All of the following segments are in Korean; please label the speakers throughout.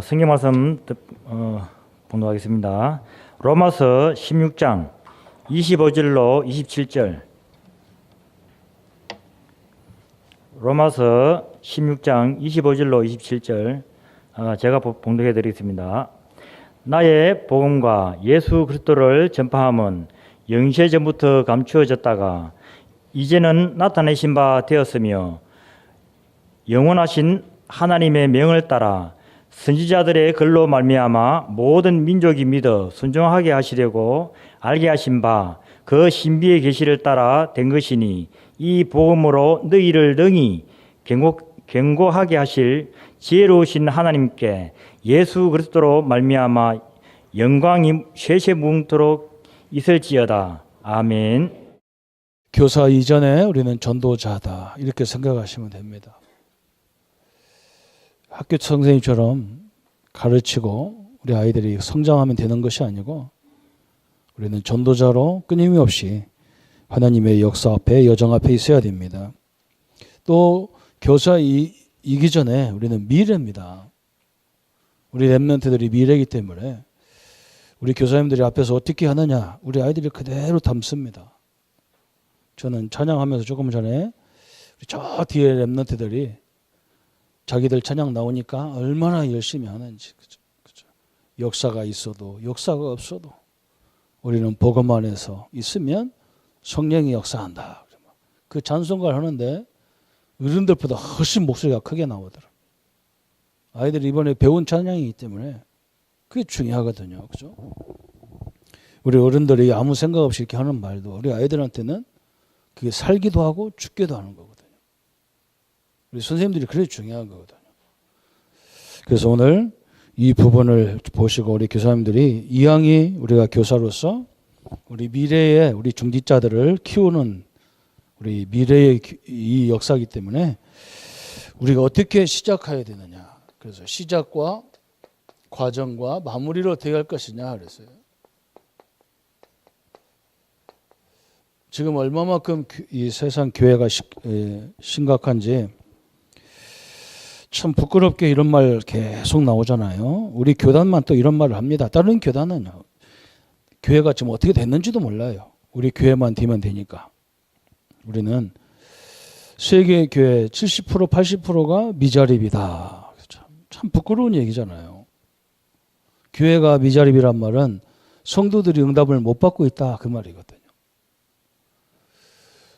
Speaker 1: 성경 말씀 봉독하겠습니다. 로마서 16장 25절로 27절. 로마서 16장 25절로 27절 제가 봉독해 드리겠습니다. 나의 복음과 예수 그리스도를 전파함은 영세 전부터 감추어졌다가 이제는 나타내신 바 되었으며 영원하신 하나님의 명을 따라 선지자들의 글로 말미암아 모든 민족이 믿어 순종하게 하시려고 알게 하신 바 그 신비의 계시를 따라 된 것이니 이 복음으로 너희를 능히 견고하게 하실 지혜로우신 하나님께 예수 그리스도로 말미암아 영광이 쇠쇠무궁토록 있을지어다. 아멘.
Speaker 2: 교사 이전에 우리는 전도자다 이렇게 생각하시면 됩니다. 학교 선생님처럼 가르치고 우리 아이들이 성장하면 되는 것이 아니고 우리는 전도자로 끊임없이 하나님의 역사 앞에 여정 앞에 있어야 됩니다. 또 교사이기 전에 우리는 미래입니다. 우리 랩런트들이 미래이기 때문에 우리 교사님들이 앞에서 어떻게 하느냐 우리 아이들이 그대로 담습니다. 저는 찬양하면서 조금 전에 저 뒤에 랩런트들이 자기들 찬양 나오니까 얼마나 열심히 하는지 그죠? 역사가 있어도 역사가 없어도 우리는 복음 안에서 있으면 성령이 역사한다. 그 찬송가를 하는데 어른들보다 훨씬 목소리가 크게 나오더라고요. 아이들이 이번에 배운 찬양이기 때문에 그게 중요하거든요. 그죠? 우리 어른들이 아무 생각 없이 이렇게 하는 말도 우리 아이들한테는 그게 살기도 하고 죽기도 하는 거거든요. 우리 선생님들이 그래 중요한 거거든요. 그래서 오늘 이 부분을 보시고 우리 교사님들이 이왕이 우리가 교사로서 우리 미래의 우리 중직자들을 키우는 우리 미래의 이 역사이기 때문에 우리가 어떻게 시작해야 되느냐. 그래서 시작과 과정과 마무리를 어떻게 할 것이냐 그랬어요. 지금 얼마만큼 이 세상 교회가 심각한지 참 부끄럽게 이런 말 계속 나오잖아요. 우리 교단만 또 이런 말을 합니다. 다른 교단은 교회가 지금 어떻게 됐는지도 몰라요. 우리 교회만 되면 되니까. 우리는 세계 교회 70% 80%가 미자립이다. 참 부끄러운 얘기잖아요. 교회가 미자립이란 말은 성도들이 응답을 못 받고 있다 그 말이거든요.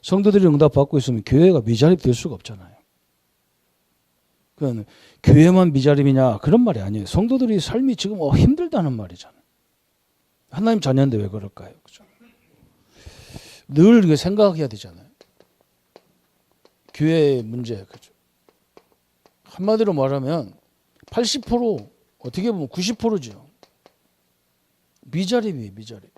Speaker 2: 성도들이 응답 받고 있으면 교회가 미자립 될 수가 없잖아요. 그건 교회만 미자립이냐 그런 말이 아니에요. 성도들이 삶이 지금 힘들다는 말이잖아요. 하나님 자녀인데 왜 그럴까요? 그죠? 늘 이렇게 생각해야 되잖아요. 교회의 문제, 그죠? 한마디로 말하면 80% 어떻게 보면 90%죠. 미자립이에요, 미자립.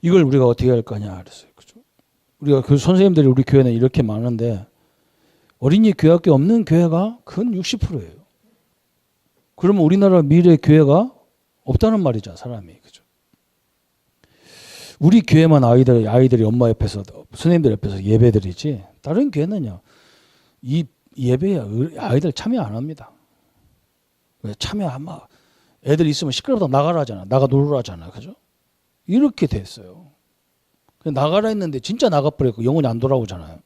Speaker 2: 이걸 우리가 어떻게 할 거냐 그랬어요. 그죠? 우리가 그 선생님들이 우리 교회는 이렇게 많은데 어린이 교회학교 없는 교회가 근 60%예요. 그러면 우리나라 미래 교회가 없다는 말이죠, 사람이. 그죠? 우리 교회만 아이들이 엄마 옆에서 선생님들 옆에서 예배드리지 다른 교회는요. 이 예배에 아이들 참여 안 합니다. 왜 참여하면 애들 있으면 시끄럽다 나가라 하잖아. 나가 놀으라 하잖아. 그죠? 이렇게 됐어요. 나가라 했는데 진짜 나가버렸고 영혼이 안 돌아오잖아요.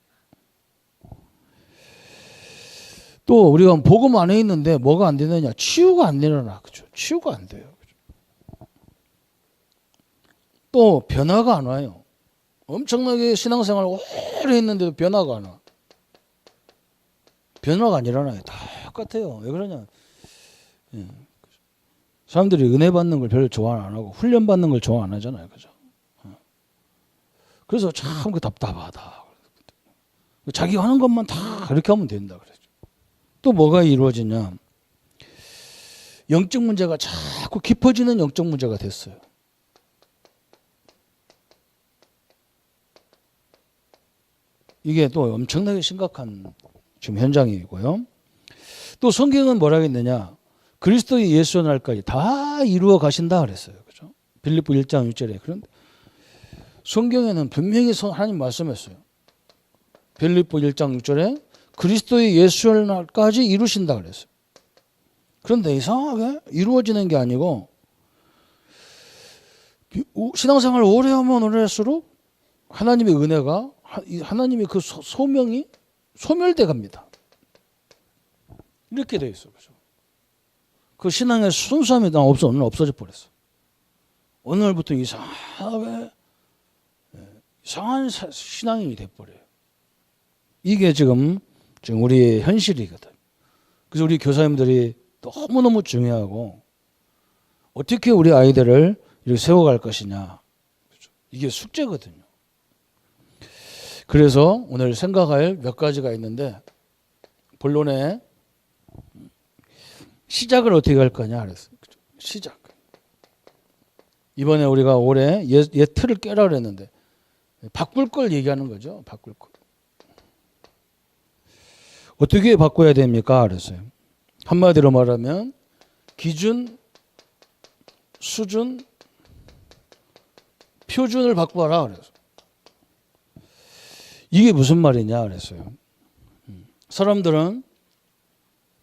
Speaker 2: 또 우리가 복음 안에 있는데 뭐가 안 되느냐. 치유가 안 되느냐. 그죠? 치유가 안 돼요. 그죠? 또 변화가 안 와요. 엄청나게 신앙생활 오래 했는데도 변화가 안 와. 변화가 안 일어나요. 똑같아요. 왜 그러냐. 사람들이 은혜 받는 걸 별로 좋아 안 하고 훈련 받는 걸 좋아 안 하잖아요. 그죠? 그래서 참 답답하다. 자기 하는 것만 다 그렇게 하면 된다. 그러죠. 또 뭐가 이루어지냐. 영적 문제가 자꾸 깊어지는 영적 문제가 됐어요. 이게 또 엄청나게 심각한 지금 현장이고요. 또 성경은 뭐라 했느냐. 그리스도의 예수 날까지 다 이루어 가신다 그랬어요. 그죠? 빌립보 1장 6절에. 그런데 성경에는 분명히 하나님 말씀했어요. 빌립보 1장 6절에 그리스도의 예수의 날까지 이루신다 그랬어요. 그런데 이상하게 이루어지는 게 아니고 신앙생활을 오래 하면 오래 할수록 하나님의 은혜가 하나님의 그 소명이 소멸돼 갑니다. 이렇게 돼 있어. 그죠? 그 신앙의 순수함이 오늘 없어져 버렸어. 오늘부터 이상한 신앙이 돼 버려요. 이게 지금 우리의 현실이거든. 그래서 우리 교사님들이 너무너무 중요하고 어떻게 우리 아이들을 이렇게 세워갈 것이냐. 그렇죠? 이게 숙제거든요. 그래서 오늘 생각할 몇 가지가 있는데 본론에 시작을 어떻게 할 거냐 그랬어요. 그렇죠? 시작. 이번에 우리가 올해 옛 틀을 깨라 그랬는데 바꿀 걸 얘기하는 거죠. 바꿀 걸. 어떻게 바꿔야 됩니까? 그랬어요. 한마디로 말하면 기준, 수준, 표준을 바꾸어라 그랬어요. 이게 무슨 말이냐 그랬어요. 사람들은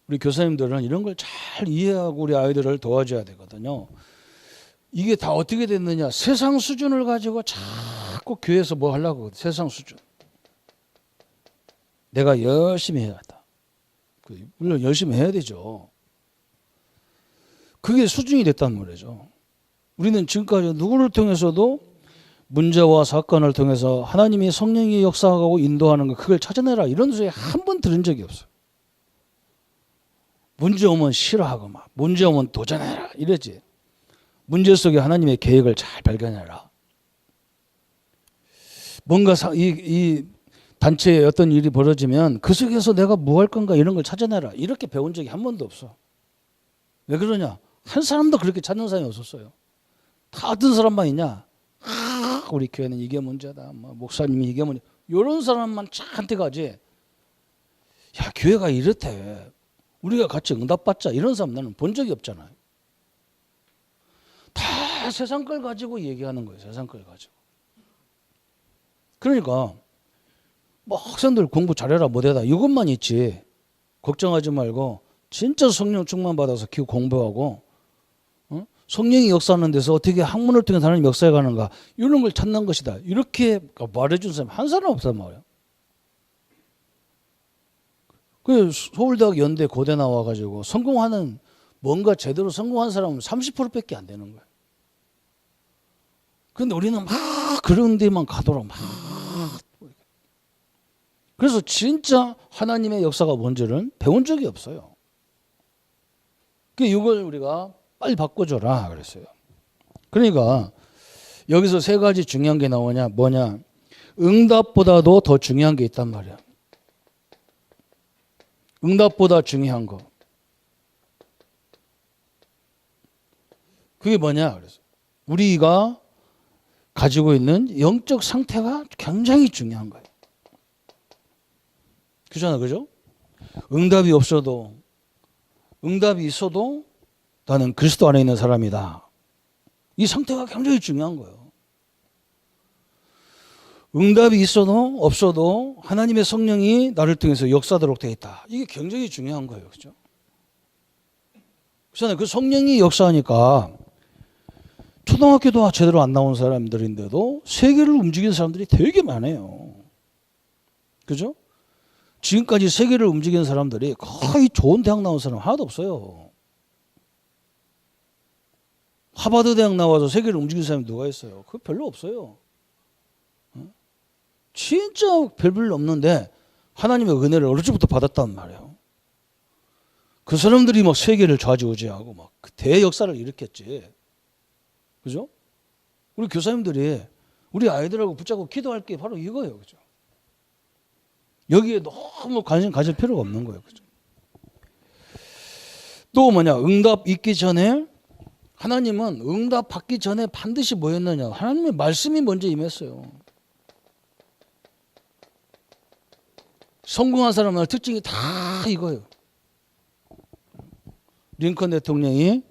Speaker 2: 우리 교사님들은 이런 걸 잘 이해하고 우리 아이들을 도와줘야 되거든요. 이게 다 어떻게 됐느냐. 세상 수준을 가지고 자꾸 교회에서 뭐 하려고 세상 수준. 내가 열심히 해야 한다. 물론 열심히 해야 되죠. 그게 수준이 됐단 말이죠. 우리는 지금까지 누구를 통해서도 문제와 사건을 통해서 하나님이 성령이 역사하고 인도하는 거 그걸 찾아내라 이런 소리 한 번 들은 적이 없어요. 문제 오면 싫어하고 막 문제 오면 도전해라 이러지. 문제 속에 하나님의 계획을 잘 발견해라. 뭔가 이 단체에 어떤 일이 벌어지면 그 속에서 내가 뭐 할 건가 이런 걸 찾아내라. 이렇게 배운 적이 한 번도 없어. 왜 그러냐? 한 사람도 그렇게 찾는 사람이 없었어요. 다 어떤 사람만 있냐? 우리 교회는 이게 문제다. 목사님이 이게 문제. 이런 사람만 한테 가지. 야, 교회가 이렇대. 우리가 같이 응답받자. 이런 사람 나는 본 적이 없잖아요. 다 세상 걸 가지고 얘기하는 거예요. 세상 걸 가지고. 그러니까 뭐 학생들 공부 잘해라 못해라 이것만 있지. 걱정하지 말고 진짜 성령 충만 받아서 기호 공부하고 성령이 역사하는 데서 어떻게 학문을 통해 하나님 역사해 가는가 이런 걸 찾는 것이다. 이렇게 말해준 사람 한 사람 없단 말이야. 그 서울대학 연대 고대 나와가지고 성공하는 뭔가 제대로 성공한 사람은 30%밖에 안 되는 거야. 그런데 우리는 막 그런 데만 가도록 막 그래서 진짜 하나님의 역사가 뭔지를 배운 적이 없어요. 이걸 우리가 빨리 바꿔줘라 그랬어요. 그러니까 여기서 세 가지 중요한 게 나오냐 뭐냐 응답보다도 더 중요한 게 있단 말이야. 응답보다 중요한 거. 그게 뭐냐 그래서 우리가 가지고 있는 영적 상태가 굉장히 중요한 거예요. 그렇잖아, 그죠? 응답이 있어도 나는 그리스도 안에 있는 사람이다. 이 상태가 굉장히 중요한 거예요. 응답이 있어도 없어도 하나님의 성령이 나를 통해서 역사하도록 되어 있다. 이게 굉장히 중요한 거예요, 그죠? 그렇잖아요. 그 성령이 역사하니까 초등학교도 제대로 안 나온 사람들인데도 세계를 움직이는 사람들이 되게 많아요. 그죠? 지금까지 세계를 움직이는 사람들이 거의 좋은 대학 나온 사람 하나도 없어요. 하버드 대학 나와서 세계를 움직이는 사람이 누가 있어요? 그거 별로 없어요. 진짜 별로 없는데 하나님의 은혜를 어릴 적부터 받았단 말이에요. 그 사람들이 막 세계를 좌지우지하고 막 대역사를 일으켰지. 그죠? 우리 교사님들이 우리 아이들하고 붙잡고 기도할 게 바로 이거예요. 그죠? 여기에 너무 관심 가질 필요가 없는 거예요. 그죠? 또 뭐냐? 응답 있기 전에 하나님은 응답 받기 전에 반드시 뭐 했느냐? 하나님의 말씀이 먼저 임했어요. 성공한 사람의 특징이 다 이거예요. 링컨 대통령이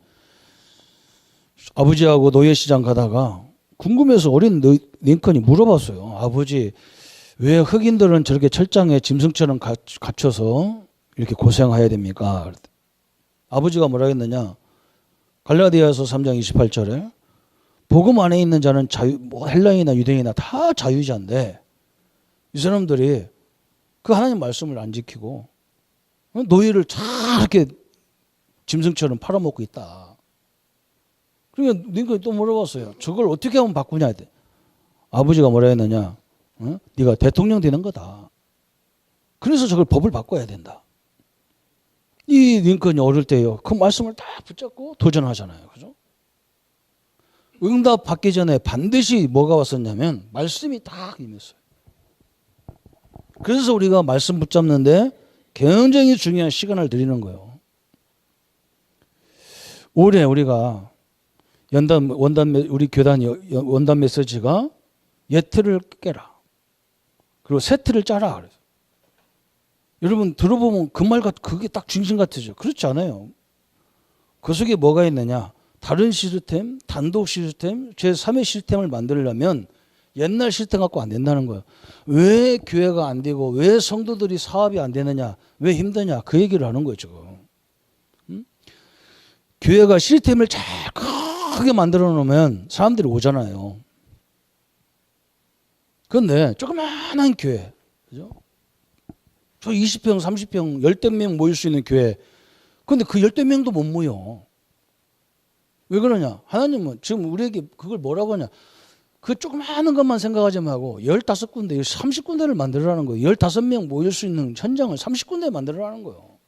Speaker 2: 아버지하고 노예시장 가다가 궁금해서 어린 링컨이 물어봤어요. 아버지, 왜 흑인들은 저렇게 철장에 짐승처럼 갇혀서 이렇게 고생해야 됩니까? 아버지가 뭐라 했느냐? 갈라디아서 3장 28절에 복음 안에 있는 자는 자유, 뭐 헬라인이나 유대인이나 다 자유자인데 이 사람들이 그 하나님 말씀을 안 지키고 노예를 저렇게 짐승처럼 팔아먹고 있다. 그러니까 링컨이 또 물어봤어요. 저걸 어떻게 하면 바꾸냐 했대. 아버지가 뭐라 했느냐? 네가 대통령 되는 거다. 그래서 저걸 법을 바꿔야 된다. 이 링컨이 어릴 때요. 그 말씀을 딱 붙잡고 도전하잖아요. 그죠? 응답 받기 전에 반드시 뭐가 왔었냐면 말씀이 딱 임했어요. 그래서 우리가 말씀 붙잡는데 굉장히 중요한 시간을 드리는 거예요. 올해 우리가 우리 교단 원단 메시지가 예틀을 깨라. 그리고 새 틀을 짜라. 그래서 여러분 들어보면 그 말 그게 딱 중심 같으죠. 그렇지 않아요. 그 속에 뭐가 있느냐? 다른 시스템, 단독 시스템, 제3의 시스템을 만들려면 옛날 시스템 갖고 안 된다는 거예요. 왜 교회가 안 되고 왜 성도들이 사업이 안 되느냐? 왜 힘드냐? 그 얘기를 하는 거예요, 지금. 교회가 시스템을 잘 크게 만들어 놓으면 사람들이 오잖아요. 그런데 조그마한 교회, 그죠? 저 20평, 30평, 10명 모일 수 있는 교회. 그런데 그 10명도 못 모여. 왜 그러냐? 하나님은 지금 우리에게 그걸 뭐라고 하냐? 그 조그마한 것만 생각하지 말고 15군데, 30군데를 만들어라는 거예요. 15명 모일 수 있는 현장을 30군데 만들어라는 거예요.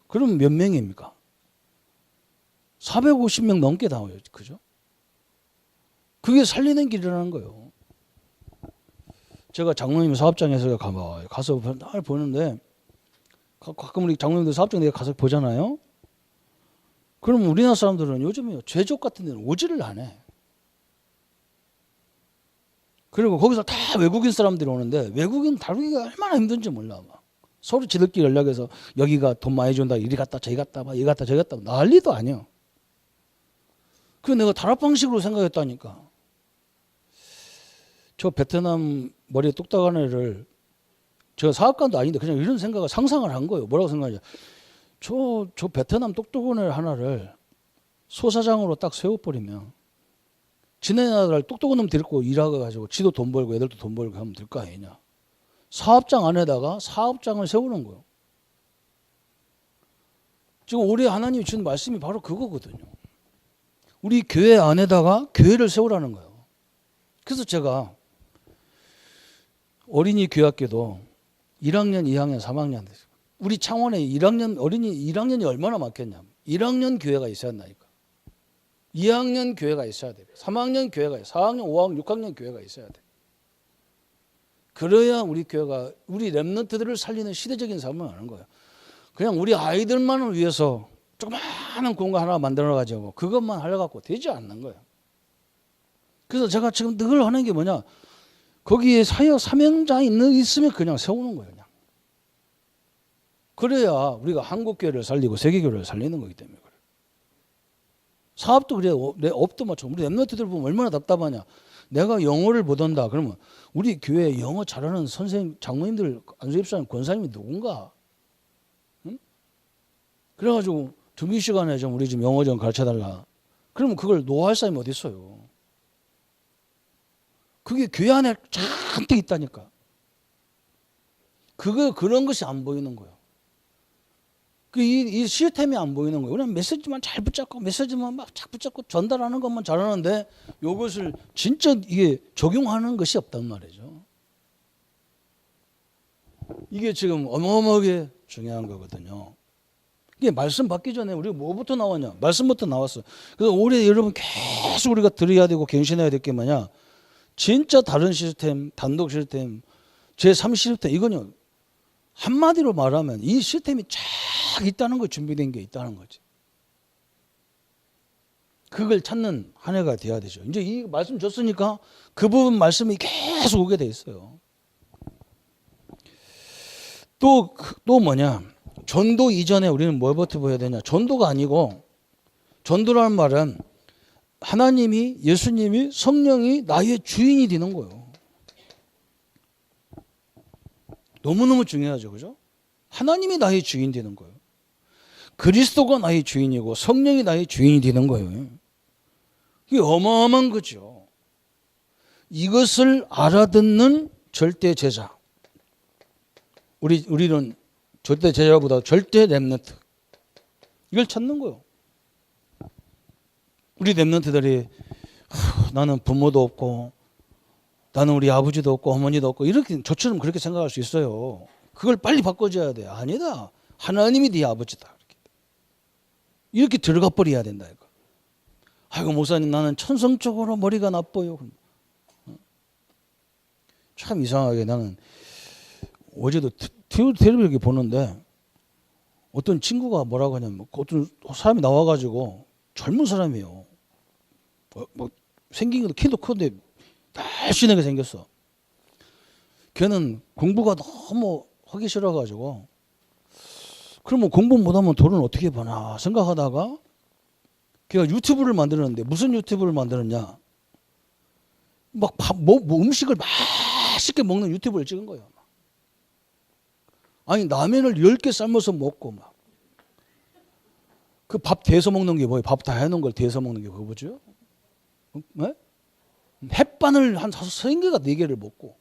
Speaker 2: 그럼 몇 명입니까? 450명 넘게 나와요. 그죠? 그게 살리는 길이라는 거예요. 제가 장로님 사업장에서 가서 날 보는데 가끔 우리 장로님들 사업장에 가서 보잖아요. 그럼 우리나라 사람들은 요즘에 제족 같은 데는 오지를 안 해. 그리고 거기서 다 외국인 사람들이 오는데 외국인 다루기가 얼마나 힘든지 몰라. 막. 서로 지들끼리 연락해서 여기가 돈 많이 준다. 이리 갔다 저기 갔다 막 이리 갔다 저기 갔다 난리도 아니야. 그래서 내가 다락 방식으로 생각했다니까. 저 베트남 머리에 똑딱한 애를 저 사업가도 아닌데 그냥 이런 생각을 상상을 한 거예요. 뭐라고 생각하냐. 저 베트남 똑똑한 애 하나를 소사장으로 딱 세워버리면 지네 나라를 똑똑한 놈 데리고 일하고 가지고 지도 돈 벌고 애들도 돈 벌고 하면 될 거 아니냐. 사업장 안에다가 사업장을 세우는 거예요. 지금 올해 하나님이 주는 말씀이 바로 그거거든요. 우리 교회 안에다가 교회를 세우라는 거예요. 그래서 제가 어린이 교학교도 1학년, 2학년, 3학년 우리 창원에 1학년 어린이 1학년이 얼마나 많겠냐. 1학년 교회가 있어야 한다니까. 2학년 교회가 있어야 돼. 3학년 교회가 있어야 돼. 4학년, 5학년, 6학년 교회가 있어야 돼. 그래야 우리 교회가 우리 렘넌트들을 살리는 시대적인 삶을 하는 거예요. 그냥 우리 아이들만을 위해서 조그마한 공간 하나 만들어 가지고 그것만 하려고 되지 않는 거예요. 그래서 제가 지금 늘 하는 게 뭐냐. 거기에 사역 사명장이 있으면 그냥 세우는 거예요. 그냥. 그래야 우리가 한국교회를 살리고 세계교회를 살리는 거기 때문에 그래요. 사업도 그래. 업도 마찬가지. 우리 렘넌트들 보면 얼마나 답답하냐. 내가 영어를 못한다. 그러면 우리 교회에 영어 잘하는 선생님, 장로님들, 안수집사님, 권사님이 누군가? 응? 그래가지고 등기 시간에 좀 우리 좀 영어 좀 가르쳐달라. 그러면 그걸 노할 사람이 어디 있어요? 그게 교회 안에 잔뜩 있다니까. 그런 것이 안 보이는 거예요. 이 시스템이 안 보이는 거예요. 그냥 메시지만 잘 붙잡고 메시지만 막 잘 붙잡고 전달하는 것만 잘하는데 이것을 진짜 이게 적용하는 것이 없단 말이죠. 이게 지금 어마어마하게 중요한 거거든요. 이게 말씀 받기 전에 우리가 뭐부터 나왔냐? 말씀부터 나왔어. 그래서 올해 여러분 계속 우리가 들어야 되고 갱신해야 될 게 뭐냐? 진짜 다른 시스템, 단독 시스템, 제3 시스템 이거는 한마디로 말하면 이 시스템이 쫙 있다는 거 준비된 게 있다는 거지. 그걸 찾는 한 해가 돼야 되죠. 이제 이 말씀 줬으니까 그 부분 말씀이 계속 오게 돼 있어요. 또 뭐냐? 전도 이전에 우리는 뭘부터 보여야 되냐? 전도가 아니고 전도라는 말은 하나님이 예수님이 성령이 나의 주인이 되는 거예요. 너무너무 중요하죠. 그죠? 하나님이 나의 주인 되는 거예요. 그리스도가 나의 주인이고 성령이 나의 주인이 되는 거예요. 이게 어마어마한 거죠. 이것을 알아듣는 절대 제자. 우리는 절대 제자보다 절대 렘넌트. 이걸 찾는 거예요. 우리 렘넌트들이 나는 부모도 없고 나는 우리 아버지도 없고 어머니도 없고 이렇게 저처럼 그렇게 생각할 수 있어요. 그걸 빨리 바꿔줘야 돼. 아니다. 하나님이 네 아버지다. 이렇게 들어가 버려야 된다 이거. 아이고 목사님 나는 천성적으로 머리가 나빠요. 참 이상하게 나는 어제도 텔레비전 보는데 어떤 친구가 뭐라고 하냐면 어떤 사람이 나와가지고 젊은 사람이에요. 뭐 생긴 것도 키도 큰데 날씬하게 생겼어. 걔는 공부가 너무 하기 싫어가지고 그러면 공부 못하면 돈을 어떻게 버나 생각하다가 걔가 유튜브를 만들었는데 무슨 유튜브를 만들었냐? 막 음식을 맛있게 먹는 유튜브를 찍은 거예요. 아니 라면을 10개 삶아서 먹고 막 그 밥 대서 먹는 게 뭐예요? 밥 다 해놓은 걸 대서 먹는 게 그거 뭐죠? 네? 햇반을 한 5-3개가 4개를 먹고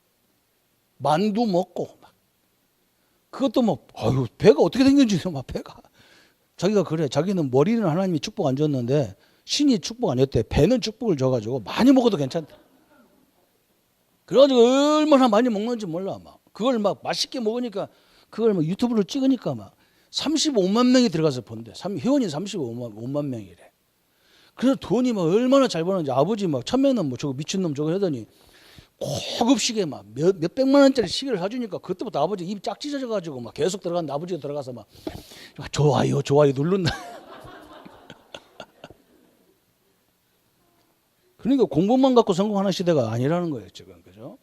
Speaker 2: 만두 먹고 막 그것도 뭐 아유 배가 어떻게 생겼는지 막 배가 자기가 그래 자기는 머리는 하나님이 축복 안 줬는데 신이 축복 안 줬대. 배는 축복을 줘가지고 많이 먹어도 괜찮대. 그래가지고 얼마나 많이 먹는지 몰라 막 그걸 막 맛있게 먹으니까 그걸 막 유튜브로 찍으니까 막 35만 명이 들어가서 본대. 회원이 35만 명이래. 그래서 돈이 막 얼마나 잘 버는지 아버지 막 처음에는 뭐 저거 미친놈 저거 하더니 고급 시계 막 몇백만 원짜리 시계를 사주니까 그때부터 아버지 입 짝 찢어져가지고 막 계속 들어갔는데 아버지가 들어가서 막 좋아요 누른다. 그러니까 공부만 갖고 성공하는 시대가 아니라는 거예요 지금. 그죠?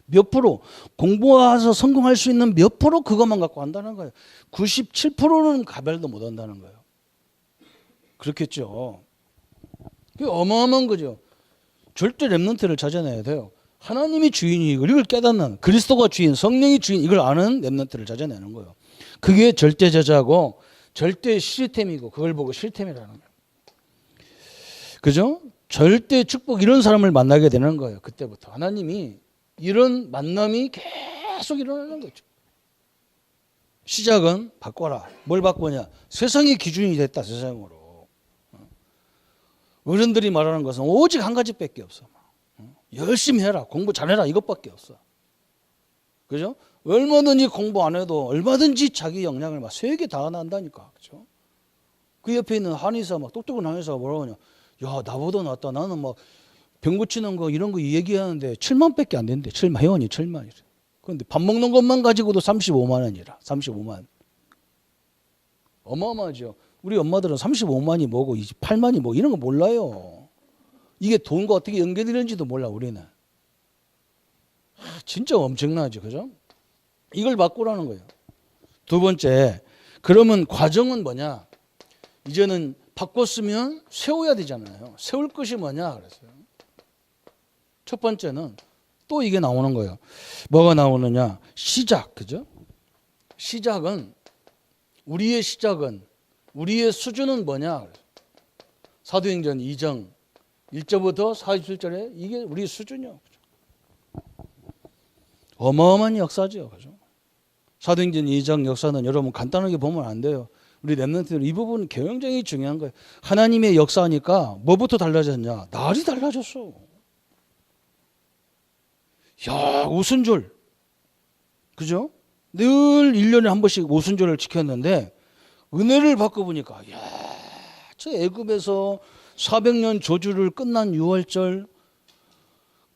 Speaker 2: 몇 프로 공부해서 성공할 수 있는 몇 프로 그것만 갖고 한다는 거예요. 97%는 가별도 못 한다는 거예요. 그렇겠죠. 그게 어마어마한 거죠. 절대 렘넌트를 찾아내야 돼요. 하나님이 주인이고 이걸 깨닫는 그리스도가 주인, 성령이 주인 이걸 아는 렘넌트를 찾아내는 거예요. 그게 절대 제자고 절대 시스템이고 그걸 보고 실템이라는 거예요. 그죠? 절대 축복 이런 사람을 만나게 되는 거예요. 그때부터 하나님이 이런 만남이 계속 일어나는 거죠. 시작은 바꿔라. 뭘 바꾸냐? 세상의 기준이 됐다. 세상으로. 어른들이 말하는 것은 오직 한 가지밖에 없어. 열심히 해라. 공부 잘해라. 이것밖에 없어. 그죠? 얼마든지 공부 안 해도 얼마든지 자기 역량을 막 세게 다한다니까. 그죠? 그 옆에 있는 한의사 막 똑똑한 한의사가 뭐라고 하냐? 야 나보다 낫다. 나는 막 병 고치는 거 이런 거 얘기하는데 7만밖에 안 된대. 7만 회원이 7만이래. 그런데 밥 먹는 것만 가지고도 35만 원이라. 35만. 어마어마하죠. 우리 엄마들은 35만이 뭐고 28만이 뭐 이런 거 몰라요. 이게 돈과 어떻게 연결되는지도 몰라 우리는. 진짜 엄청나죠. 그죠? 이걸 바꾸라는 거예요. 두 번째, 그러면 과정은 뭐냐? 이제는 바꿨으면 세워야 되잖아요. 세울 것이 뭐냐 그랬어요. 첫 번째는 또 이게 나오는 거예요. 뭐가 나오느냐? 시작, 그죠? 시작은 우리의 수준은 뭐냐? 사도행전 2장 1절부터 47절에 이게 우리 수준이요. 어마어마한 역사죠, 그죠? 사도행전 2장 역사는 여러분 간단하게 보면 안 돼요. 우리 렘넌트들 이 부분 굉장히 중요한 거예요. 하나님의 역사니까 뭐부터 달라졌냐? 날이 달라졌어. 야, 오순절. 그죠? 늘 1년에 한 번씩 오순절을 지켰는데 은혜를 받고 보니까 야, 저 애굽에서 400년 저주를 끝난 6월절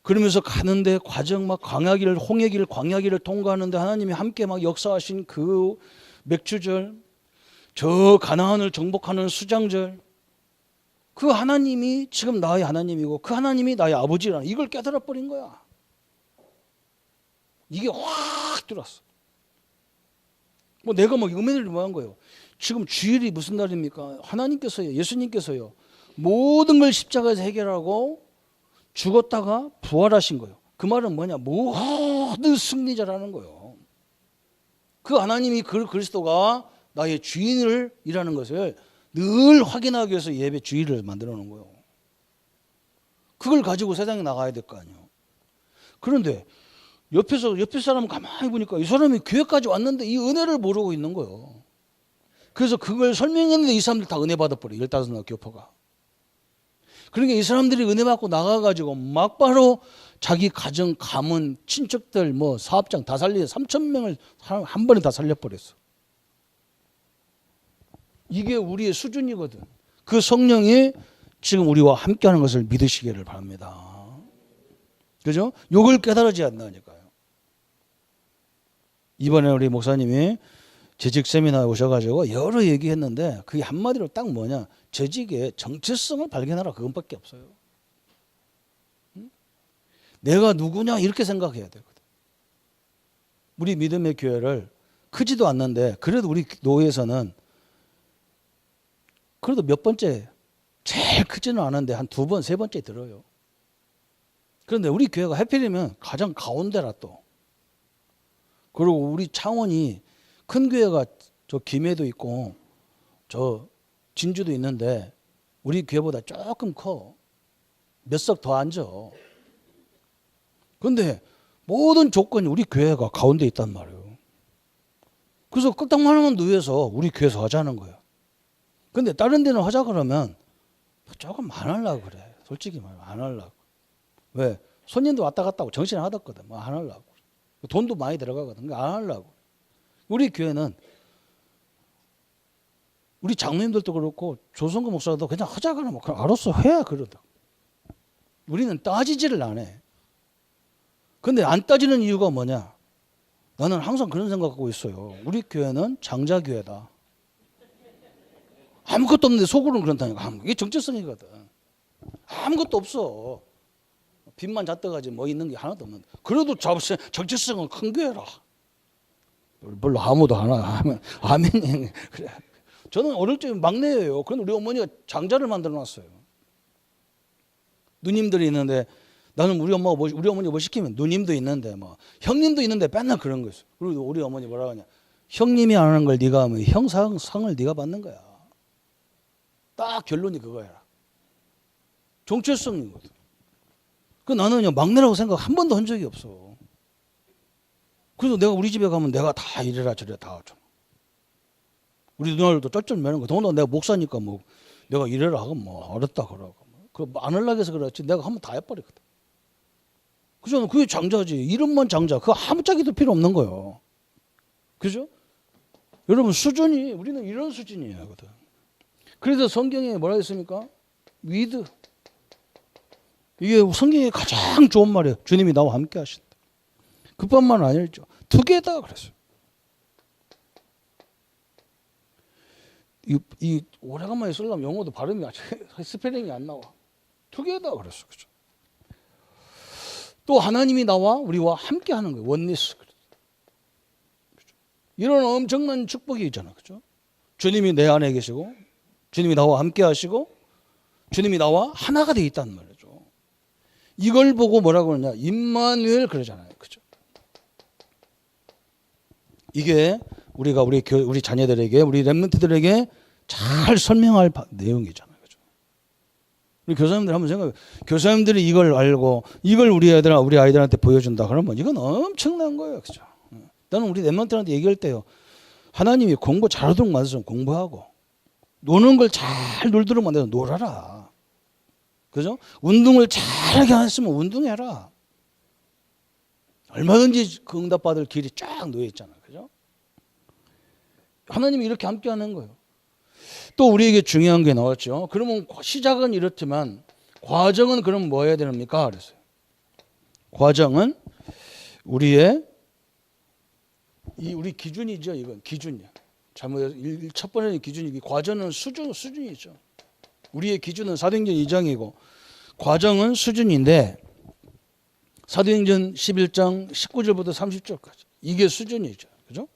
Speaker 2: 그러면서 가는데 과정 막 홍해길 광야길을 통과하는데 하나님이 함께 막 역사하신 그 맥주절 저 가나안을 정복하는 수장절 그 하나님이 지금 나의 하나님이고 그 하나님이 나의 아버지라는 이걸 깨달아 버린 거야. 이게 확 들어왔어. 뭐 내가 막 은혜를 뭐한 거예요. 지금 주일이 무슨 날입니까? 하나님께서요, 예수님께서요, 모든 걸 십자가에서 해결하고 죽었다가 부활하신 거예요. 그 말은 뭐냐? 모든 승리자라는 거예요. 그 하나님이 그 그리스도가 나의 주인을 이라는 것을 늘 확인하기 위해서 예배 주일을 만들어 놓은 거예요. 그걸 가지고 세상에 나가야 될 거 아니에요. 그런데 옆에 사람 가만히 보니까 이 사람이 교회까지 왔는데 이 은혜를 모르고 있는 거예요. 그래서 그걸 설명했는데 이 사람들 다 은혜 받아버려. 15나 교포가. 그러니까 이 사람들이 은혜 받고 나가가지고 막바로 자기 가정, 가문, 친척들, 뭐 사업장 다 살려 3,000명을 한 번에 다 살려버렸어. 이게 우리의 수준이거든. 그 성령이 지금 우리와 함께하는 것을 믿으시기를 바랍니다. 그죠? 요걸 깨달아지 않나니까요. 이번에 우리 목사님이 재직 세미나에 오셔가지고 여러 얘기했는데 그게 한마디로 딱 뭐냐? 재직의 정체성을 발견하라, 그것밖에 없어요. 응? 내가 누구냐 이렇게 생각해야 되거든. 우리 믿음의 교회를 크지도 않는데 그래도 우리 노예에서는 그래도 몇 번째, 제일 크지는 않은데 한 2번, 3번째 들어요. 그런데 우리 교회가 하필이면 가장 가운데라 또. 그리고 우리 창원이 큰 교회가 저 김해도 있고 저 진주도 있는데 우리 교회보다 조금 커. 몇 석 더 앉아. 그런데 모든 조건이 우리 교회가 가운데 있단 말이에요. 그래서 끄떡만하면 누워서 우리 교회에서 하자는 거야. 근데 다른 데는 하자 그러면 조금 안 하려고 그래. 솔직히 말하면 안 하려고. 왜? 손님도 왔다 갔다 하고 정신 하겠거든. 뭐 안 하려고. 돈도 많이 들어가거든. 그러니까 안 하려고. 우리 교회는 우리 장로님들도 그렇고 조성근 목사도 그냥 하자 그러면 그냥 알았어 해야 그러다. 우리는 따지지를 안 해. 근데 안 따지는 이유가 뭐냐? 나는 항상 그런 생각하고 있어요. 우리 교회는 장자교회다. 아무것도 없는데 속으로는 그런다니까. 이게 정체성이거든. 아무것도 없어. 빚만 잣대가지 뭐 있는 게 하나도 없는데. 그래도 정체성은 큰 교회라. 별로 아무도 안 하면 아멘. 그래. 저는 어릴 때 막내예요. 그런데 우리 어머니가 장자를 만들어 놨어요. 누님들이 있는데 나는 우리 어머니가 뭐 시키면 누님도 있는데 뭐 형님도 있는데 맨날 그런 거였어요. 그리고 우리 어머니 뭐라고 하냐? 형님이 안 하는 걸 네가 하면 형상을 네가 받는 거야. 딱 결론이 그거야. 정체성이거든. 그 나는 그냥 막내라고 생각 한 번도 한 적이 없어. 그래서 내가 우리 집에 가면 내가 다 이래라 저래라 다 하잖아. 우리 누나들도 쩔쩔매는 거. 더군다나 내가 목사니까 뭐 내가 이래라 하고 뭐 어렵다 그러고. 안 하려고 해서 그렇지 내가 하면 다 해버리거든. 그죠? 그게 장자지. 이름만 장자. 그거 아무 짝에도 필요 없는 거예요. 그죠? 여러분 수준이 우리는 이런 수준이에요. 그래서 성경에 뭐라 했습니까? 위드. 이게 성경의 가장 좋은 말이에요. 주님이 나와 함께 하신다. 그뿐만 아니죠. 투게더 그랬어요. 이 오래간만에 쓰려면 영어도 발음이 스펠링이 안 나와. 투게더 그랬어. 그죠? 또 하나님이 나와 우리와 함께 하는 거예요. 원리스. 이런 엄청난 축복이 있잖아. 그죠? 주님이 내 안에 계시고 주님이 나와 함께 하시고 주님이 나와 하나가 돼 있다는 말이죠. 이걸 보고 뭐라고 그러냐? 임마누엘 그러잖아요. 그죠? 이게 우리가 우리 자녀들에게 우리 렘넌트들에게 잘 설명할 내용이잖아요. 그죠? 우리 교사님들 한번 생각해. 교사님들이 이걸 알고 이걸 우리 아이들한테 보여준다 그러면 이건 엄청난 거예요. 그죠? 나는 우리 렘넌트한테 얘기할 때요. 하나님이 공부 잘하도록 만들어서 공부하고 노는 걸 잘 놀도록 만들어서 놀아라. 그죠? 운동을 잘하게 했으면 운동해라. 얼마든지 그 응답받을 길이 쫙 놓여 있잖아요. 그죠? 하나님이 이렇게 함께 하는 거예요. 또 우리에게 중요한 게 나왔죠. 그러면 시작은 이렇지만 과정은 그럼 뭐 해야 됩니까? 그랬어요. 과정은 우리 기준이죠. 이건 기준이야. 첫 번째는 기준이고 과정은 수준이죠. 우리의 기준은 사도행전 2장이고 과정은 수준인데 사도행전 11장 19절부터 30절까지 이게 수준이죠. 그죠?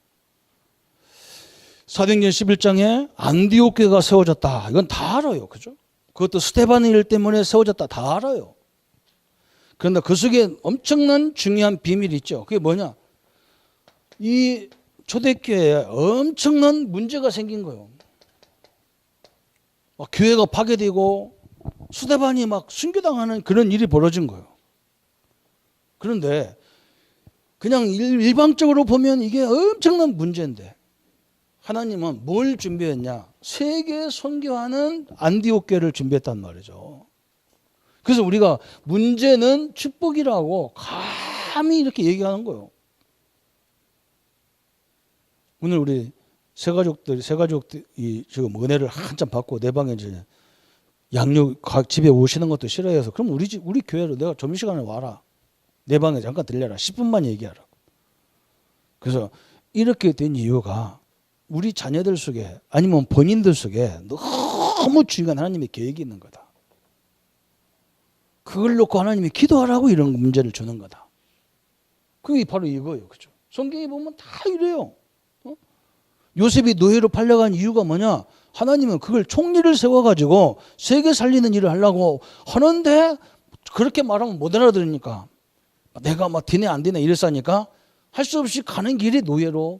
Speaker 2: 사도행전 11장에 안디옥 교회가 세워졌다. 이건 다 알아요. 그죠? 그것도 스데반 일 때문에 세워졌다. 다 알아요. 그런데 그 속에 엄청난 중요한 비밀이 있죠. 그게 뭐냐? 이 초대교회에 엄청난 문제가 생긴 거예요. 막 교회가 파괴되고 수대반이 막 순교당하는 그런 일이 벌어진 거예요. 그런데 그냥 일방적으로 보면 이게 엄청난 문제인데 하나님은 뭘 준비했냐? 세계 선교하는 안디옥 교회를 준비했단 말이죠. 그래서 우리가 문제는 축복이라고 감히 이렇게 얘기하는 거예요. 오늘 우리 새가족들이 지금 은혜를 한참 받고 내 방에 이제 양육 각 집에 오시는 것도 싫어해서 그럼 우리 교회로 내가 점심시간에 와라. 내 방에 잠깐 들려라. 10분만 얘기하라고. 그래서 이렇게 된 이유가 우리 자녀들 속에 아니면 본인들 속에 너무 중요한 하나님의 계획이 있는 거다. 그걸 놓고 하나님이 기도하라고 이런 문제를 주는 거다. 그게 바로 이거예요. 그죠? 성경에 보면 다 이래요. 요셉이 노예로 팔려간 이유가 뭐냐? 하나님은 그걸 총리를 세워가지고 세계 살리는 일을 하려고 하는데 그렇게 말하면 못 알아들으니까 내가 막 되네 안 되네 이랬으니까 할 수 없이 가는 길이 노예로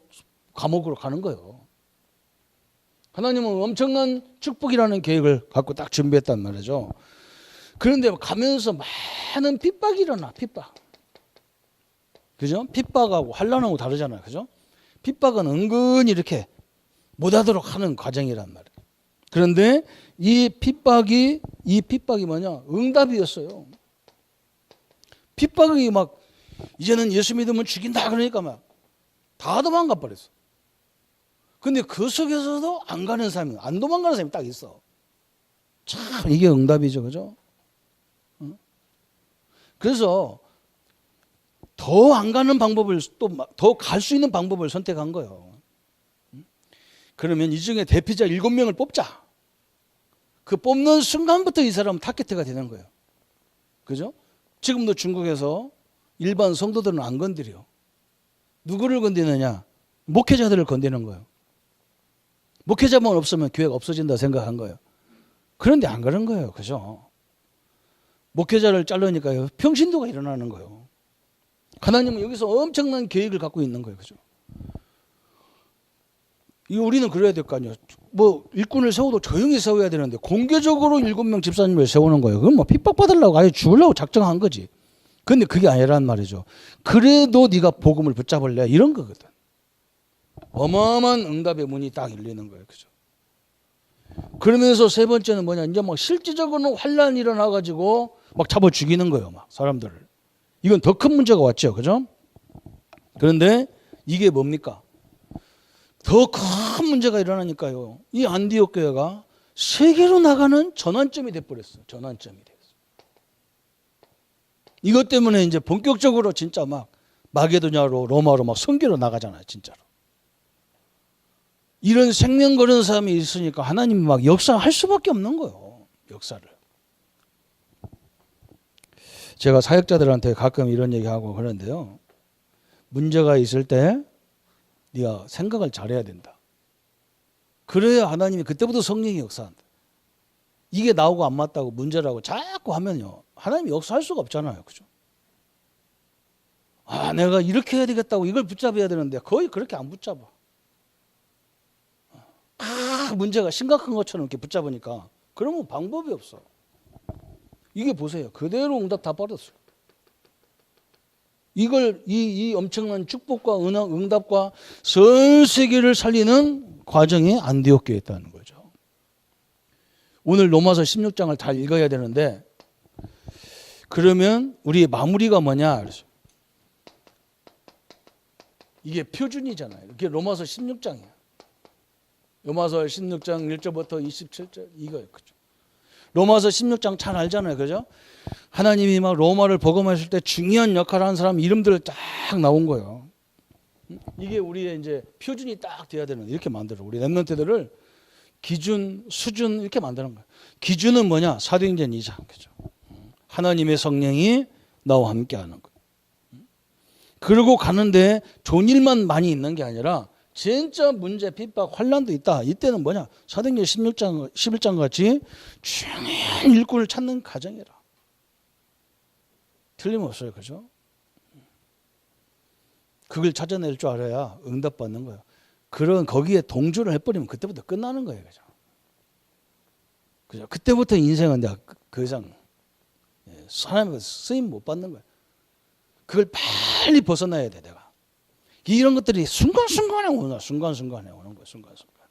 Speaker 2: 감옥으로 가는 거예요. 하나님은 엄청난 축복이라는 계획을 갖고 딱 준비했단 말이죠. 그런데 가면서 많은 핍박이 일어나. 핍박. 그죠? 핍박하고 환난하고 다르잖아요. 그죠? 핍박은 은근히 이렇게 못하도록 하는 과정이란 말이에요. 그런데 이 핍박이 뭐냐? 응답이었어요. 핍박이 막 이제는 예수 믿으면 죽인다 그러니까 막 다 도망가 버렸어. 근데 그 속에서도 안 가는 사람이, 안 도망가는 사람이 딱 있어. 참 이게 응답이죠. 그죠? 그래서 더 안 가는 방법을 또 더 갈 수 있는 방법을 선택한 거예요. 그러면 이 중에 대피자 7명을 뽑자. 그 뽑는 순간부터 이 사람은 타겟가 되는 거예요. 그죠? 지금도 중국에서 일반 성도들은 안 건드려. 누구를 건드느냐? 목회자들을 건드는 거예요. 목회자만 없으면 교회가 없어진다 생각한 거예요. 그런데 안 그런 거예요. 그죠? 목회자를 자르니까요. 평신도가 일어나는 거예요. 하나님은 여기서 엄청난 계획을 갖고 있는 거예요. 그죠? 우리는 그래야 될 거 아니에요. 뭐 일꾼을 세워도 조용히 세워야 되는데 공개적으로 7명 집사님을 세우는 거예요. 그건 뭐 핍박받으려고 아예 죽으려고 작정한 거지. 근데 그게 아니란 말이죠. 그래도 네가 복음을 붙잡을래? 이런 거거든. 어마어마한 응답의 문이 딱 열리는 거예요. 그죠? 그러면서 세 번째는 뭐냐? 이제 막 실질적으로는 환란이 일어나가지고 막 잡아 죽이는 거예요. 막 사람들을. 이건 더 큰 문제가 왔죠. 그죠? 그런데 이게 뭡니까? 더 큰 문제가 일어나니까요. 이 안디옥 교회가 세계로 나가는 전환점이 돼버렸어요. 전환점이 됐어요. 이것 때문에 이제 본격적으로 진짜 막 마게도냐로 로마로 막 선교로 나가잖아요. 진짜로. 이런 생명 거는 사람이 있으니까 하나님이 막 역사할 수밖에 없는 거예요. 역사를. 제가 사역자들한테 가끔 이런 얘기하고 그러는데요. 문제가 있을 때 네가 생각을 잘해야 된다. 그래야 하나님이 그때부터 성령이 역사한다. 이게 나오고 안 맞다고 문제라고 자꾸 하면요. 하나님이 역사할 수가 없잖아요. 그죠? 아, 내가 이렇게 해야 되겠다고 이걸 붙잡아야 되는데 거의 그렇게 안 붙잡아. 문제가 심각한 것처럼 이렇게 붙잡으니까 그러면 방법이 없어. 이게 보세요. 그대로 응답 다 버렸어요. 이걸 이 엄청난 축복과 응답과 전 세계를 살리는 과정이 안디옥 교회에 있다는 거죠. 오늘 로마서 16장을 잘 읽어야 되는데 그러면 우리의 마무리가 뭐냐? 그래서 이게 표준이잖아요. 이게 로마서 16장이야. 로마서 16장 1절부터 27절 이거예요. 그죠? 로마서 16장 잘 알잖아요. 그죠? 하나님이 막 로마를 복음하실 때 중요한 역할을 한 사람 이름들을 딱 나온 거예요. 이게 우리의 이제 표준이 딱 돼야 되는 이렇게 만들어. 우리 렘넌트들을 기준, 수준 이렇게 만드는 거예요. 기준은 뭐냐? 사도행전 2장. 그죠? 하나님의 성령이 나와 함께 하는 거예요. 그러고 가는데 좋은 일만 많이 있는 게 아니라 진짜 문제, 핍박, 환란도 있다. 이때는 뭐냐? 사도행전 16장, 11장 같이 중요한 일꾼을 찾는 과정이라. 틀림없어요. 그죠? 그걸 찾아낼 줄 알아야 응답받는 거예요. 그런 거기에 동조를 해버리면 그때부터 끝나는 거예요. 그죠? 그때부터 인생은 내가 그 이상 사람의 쓰임 못 받는 거예요. 그걸 빨리 벗어나야 돼. 내가 이런 것들이 순간순간에 오는 거야. 순간순간에 오는 거야. 순간순간에.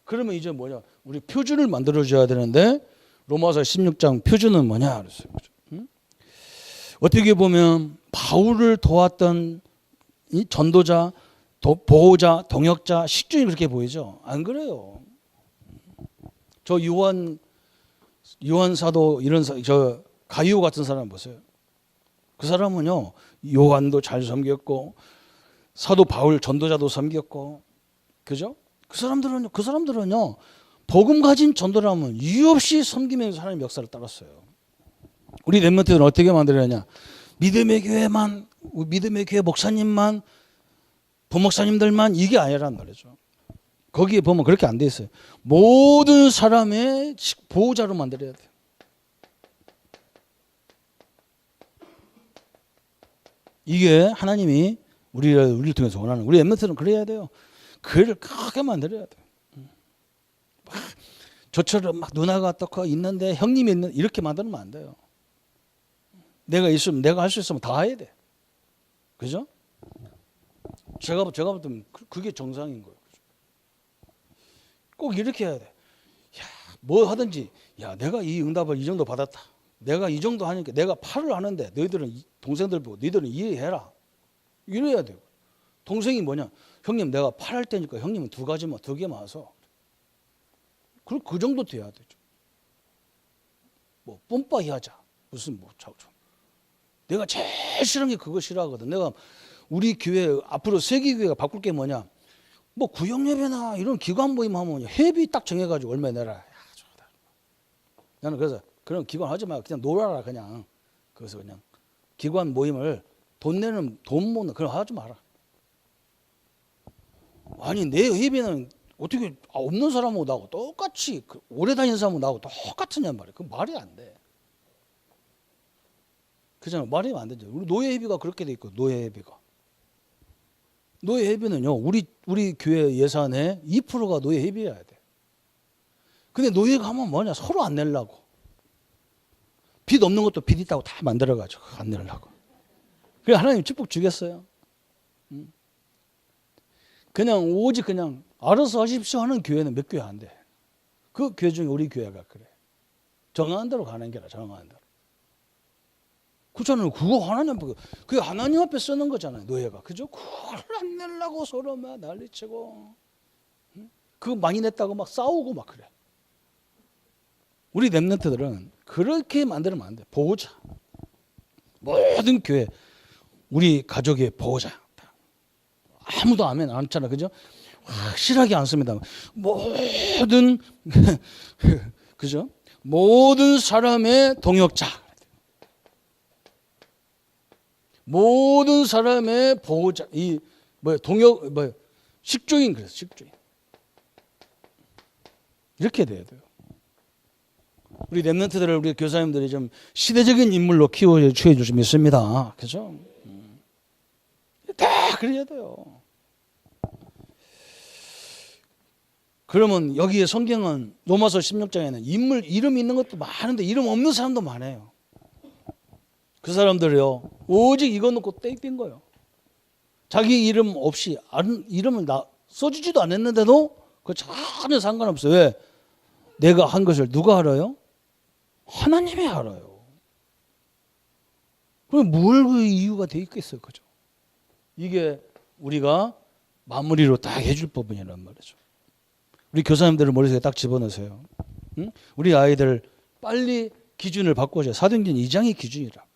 Speaker 2: 그러면 이제 뭐냐? 우리 표준을 만들어줘야 되는데 로마서 16장 표준은 뭐냐? 그랬어요. 응? 어떻게 보면 바울을 도왔던 이 전도자, 보호자, 동역자, 식주인 그렇게 보이죠? 안 그래요. 저 요한 사도 이런 저 가이오 같은 사람 보세요. 그 사람은요 요한도 잘 섬겼고 사도 바울 전도자도 섬겼고, 그죠? 그 사람들은요 복음 가진 전도라면 이유 없이 섬기면서 하나님 역사를 따랐어요. 우리 렘넌트들은 어떻게 만들었냐? 믿음의 교회 목사님만, 부목사님들만 이게 아니란 말이죠. 거기에 보면 그렇게 안 돼 있어요. 모든 사람의 보호자로 만들어야 돼요. 이게 하나님이 우리를 통해서 원하는, 우리 엠너트는 그래야 돼요. 그를 크게 만들어야 돼요. 저처럼 막 누나가 어떻고 있는데 형님이 있는, 이렇게 만들면 안 돼요. 내가 있으면, 내가 할 수 있으면 다 해야 돼. 그죠? 제가 볼 때는 그게 정상인 거예요. 꼭 이렇게 해야 돼. 야, 뭐 하든지, 야, 내가 이 응답을 이 정도 받았다. 내가 이 정도 하니까 내가 팔을 하는데 너희들은 동생들 보고 너희들은 이해해라. 이래야 돼요. 동생이 뭐냐? 형님 내가 팔할 테니까 형님은 두 개만 하서. 그 정도 돼야 되죠. 뭐 뽐빠이 하자. 무슨 뭐 내가 제일 싫은 게 그거 싫어하거든. 내가 우리 교회 앞으로 세계교회가 바꿀 게 뭐냐? 뭐 구역예배나 이런 기관 모임 하면 회비 딱 정해가지고 얼마 내라. 야, 좋다. 나는 그래서 그런 기관 하지 말고 그냥 놀아라 그냥. 그래서 그냥 기관 모임을 돈 모는 그런 거 하지 마라. 아니 내 회비는 어떻게 없는 사람하고 나하고 똑같이 오래 다니는 사람하고 나하고 똑같으냔 말이야. 그 말이 안 돼. 그잖아. 말이 안 되죠. 우리 노예 회비가 그렇게 돼 있고, 노예 회비는요 우리 교회 예산의 2%가 노예 회비여야 돼. 근데 노예가 하면 뭐냐? 서로 안 내려고. 빚 없는 것도 빚 있다고 다 만들어가지고 안 내려고. 그래 하나님 축복 주겠어요. 그냥 오직 그냥 알아서 하십시오 하는 교회는 몇 교회 안 돼. 그 교회 중에 우리 교회가 그래. 정한 대로 가는 게라, 정한 대로. 그렇잖아요. 그거 그게 하나님 앞에 쓰는 거잖아요. 노예가. 그죠? 그걸 안 내려고 서로 막 난리치고. 그거 많이 냈다고 막 싸우고 막 그래. 우리 렘넌트들은 그렇게 만들면 안 돼. 보호자. 모든 교회, 우리 가족의 보호자. 아무도 아멘 안 하잖아. 그죠? 확실하게 안 씁니다. 모든, 그죠? 모든 사람의 동역자. 모든 사람의 보호자, 식주인, 그래서 식주인. 이렇게 돼야 돼요. 우리 렘넌트들을, 우리 교사님들이 좀 시대적인 인물로 키워 주시면 믿습니다. 그죠? 다 그래야 돼요. 그러면 여기에 성경은 로마서 16장에는 이름 있는 것도 많은데 이름 없는 사람도 많아요. 그 사람들이요 오직 이거 놓고 땡빈 거예요. 자기 이름 없이 이름을 써주지도 않았는데도 그 전혀 상관없어요. 왜? 내가 한 것을 누가 알아요? 하나님이 알아요. 그럼 뭘 그 이유가 돼 있겠어요, 그죠? 이게 우리가 마무리로 딱 해줄 부분이란 말이죠. 우리 교사님들을 머릿속에 딱 집어넣으세요. 응? 우리 아이들 빨리 기준을 바꿔줘요. 사도행전 2장이 기준이라고.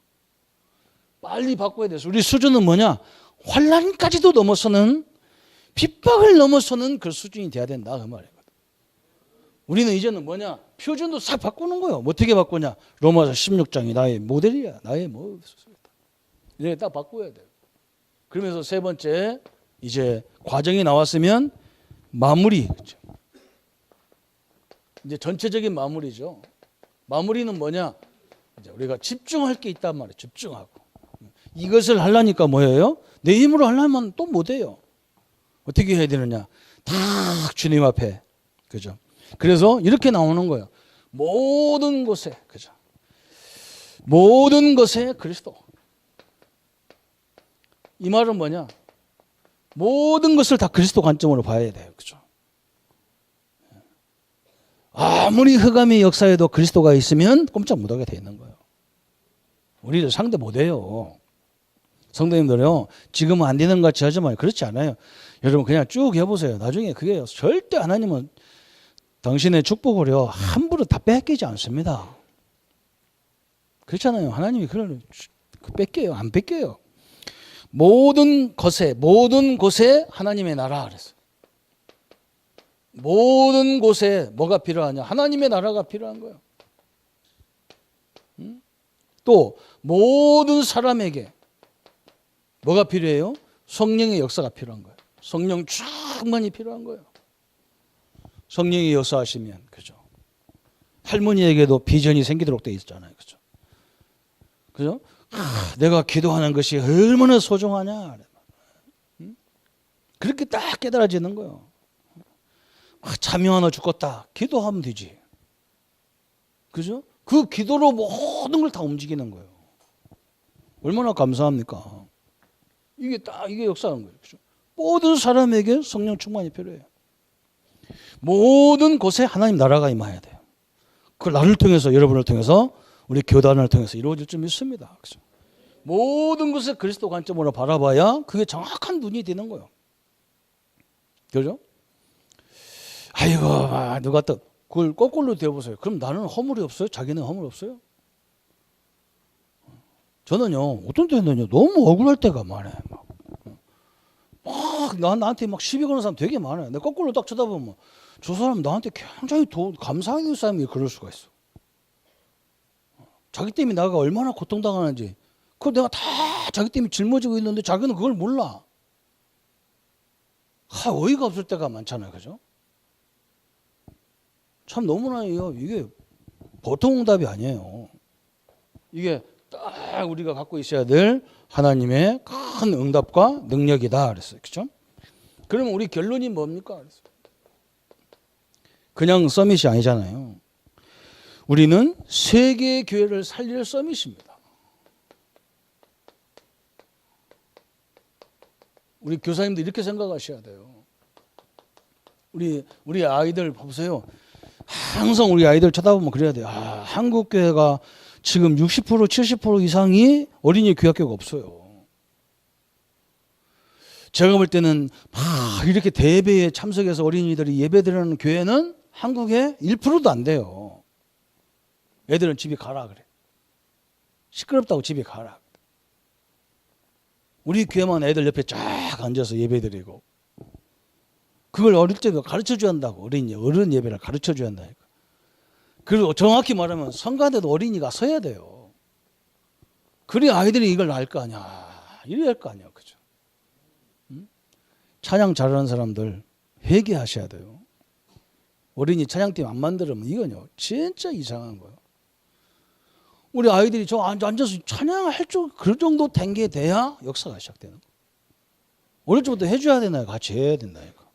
Speaker 2: 빨리 바꿔야 돼서 우리 수준은 뭐냐? 환난까지도 넘어서는, 핍박을 넘어서는 그 수준이 돼야 된다 그 말이거든. 우리는 이제는 뭐냐? 표준도 싹 바꾸는 거예요. 어떻게 바꾸냐? 로마서 16장이 나의 모델이야. 나의 모습이다. 이렇게 딱 바꿔야 돼요. 그러면서 세 번째, 이제 과정이 나왔으면 마무리. 이제 전체적인 마무리죠. 마무리는 뭐냐? 이제 우리가 집중할 게 있단 말이에요. 집중하고. 이것을 하려니까 뭐예요? 내 힘으로 하려면 또 못해요. 어떻게 해야 되느냐? 다 주님 앞에. 그죠? 그래서 이렇게 나오는 거예요. 모든 곳에. 그죠? 모든 것에 그리스도. 이 말은 뭐냐? 모든 것을 다 그리스도 관점으로 봐야 돼요. 그죠? 아무리 흑암의 역사에도 그리스도가 있으면 꼼짝 못하게 돼 있는 거예요. 우리를 상대 못해요. 성도님들요, 지금은 안 되는 것 같이 하지 마요. 그렇지 않아요. 여러분 그냥 쭉 해보세요. 나중에 그게 절대 하나님은 당신의 축복을요 함부로 다 뺏기지 않습니다. 그렇잖아요. 하나님이 그걸 뺏겨요? 안 뺏겨요. 모든 곳에 하나님의 나라 그랬어요. 모든 곳에 뭐가 필요하냐? 하나님의 나라가 필요한 거예요. 또 모든 사람에게 뭐가 필요해요? 성령의 역사가 필요한 거예요. 성령 충만히 필요한 거예요. 성령이 역사하시면, 그죠? 할머니에게도 비전이 생기도록 돼 있잖아요. 그죠? 그죠? 내가 기도하는 것이 얼마나 소중하냐. 그렇게 딱 깨달아지는 거예요. 자명 하나 죽었다. 기도하면 되지. 그죠? 그 기도로 모든 걸 다 움직이는 거예요. 얼마나 감사합니까? 이게 역사하는 거예요. 그죠? 모든 사람에게 성령 충만이 필요해요. 모든 곳에 하나님 나라가 임해야 돼요. 그걸 나를 통해서, 여러분을 통해서, 우리 교단을 통해서 이루어질 줄 믿습니다. 그죠? 모든 것을 그리스도 관점으로 바라봐야 그게 정확한 눈이 되는 거예요. 그죠? 아이고, 누가 또 그걸 거꾸로 되어보세요. 그럼 나는 허물이 없어요? 자기는 허물 없어요? 저는요, 어떤 때는요, 너무 억울할 때가 많아요. 나한테 막 시비 거는 사람 되게 많아요. 내가 거꾸로 딱 쳐다보면, 저 사람 나한테 굉장히 감사하게 사람이 그럴 수가 있어. 자기 때문에 나가 얼마나 고통당하는지, 그걸 내가 다 자기 때문에 짊어지고 있는데 자기는 그걸 몰라. 어이가 없을 때가 많잖아요. 그죠? 참 너무나요. 이게 보통 응답이 아니에요. 이게 딱 우리가 갖고 있어야 될 하나님의 큰 응답과 능력이다 그랬어요. 그렇죠? 그러면 우리 결론이 뭡니까? 그랬어요. 그냥 서밋이 아니잖아요. 우리는 세계 교회를 살릴 서밋입니다. 우리 교사님도 이렇게 생각하셔야 돼요. 우리 아이들 보세요. 항상 우리 아이들 쳐다보면 그래야 돼요. 한국 교회가 지금 60% 70% 이상이 어린이 교학교가 없어요. 제가 볼 때는 이렇게 대배에 참석해서 어린이들이 예배드리는 교회는 한국에 1%도 안 돼요. 애들은 집에 가라 그래. 시끄럽다고 집에 가라. 우리 교회만 애들 옆에 쫙 앉아서 예배드리고, 그걸 어릴 때 가르쳐줘야 한다고. 어른 예배를 가르쳐줘야 한다니까. 그리고 정확히 말하면 성가대도 어린이가 서야 돼요. 그래야 아이들이 이걸 알 거 아니야. 이래야 할 거 아니야. 그죠? 찬양 잘하는 사람들 회개하셔야 돼요. 어린이 찬양팀 안 만들면 이건요 진짜 이상한 거예요. 우리 아이들이 저 앉아서 찬양할 그 정도 된 게 돼야 역사가 시작되는 거예요. 어릴 적부터 해줘야 되나요? 같이 해야 된다니까.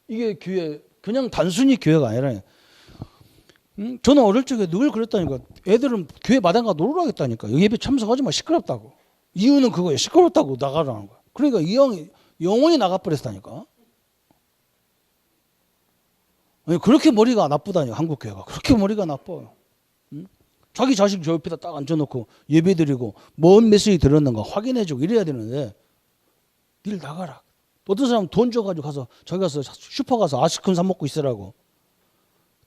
Speaker 2: 이게 교회, 그냥 단순히 교회가 아니라, 저는 어릴 적에 늘 그랬다니까. 애들은 교회 마당 가 놀으라 했다니까. 예배 참석하지 마, 시끄럽다고. 이유는 그거예요. 시끄럽다고 나가라는 거야. 그러니까 이 형이 영원히 나가버렸다니까. 아니, 그렇게 머리가 나쁘다니까. 한국 교회가 그렇게 머리가 나빠요. 자기 자식 저 옆에다 딱 앉혀놓고 예배드리고 뭔 메시지 들었는가 확인해주고 이래야 되는데, 일 나가라. 어떤 사람은 돈 줘가지고 가서 저기 가서 슈퍼 가서 아이스크림 사 먹고 있으라고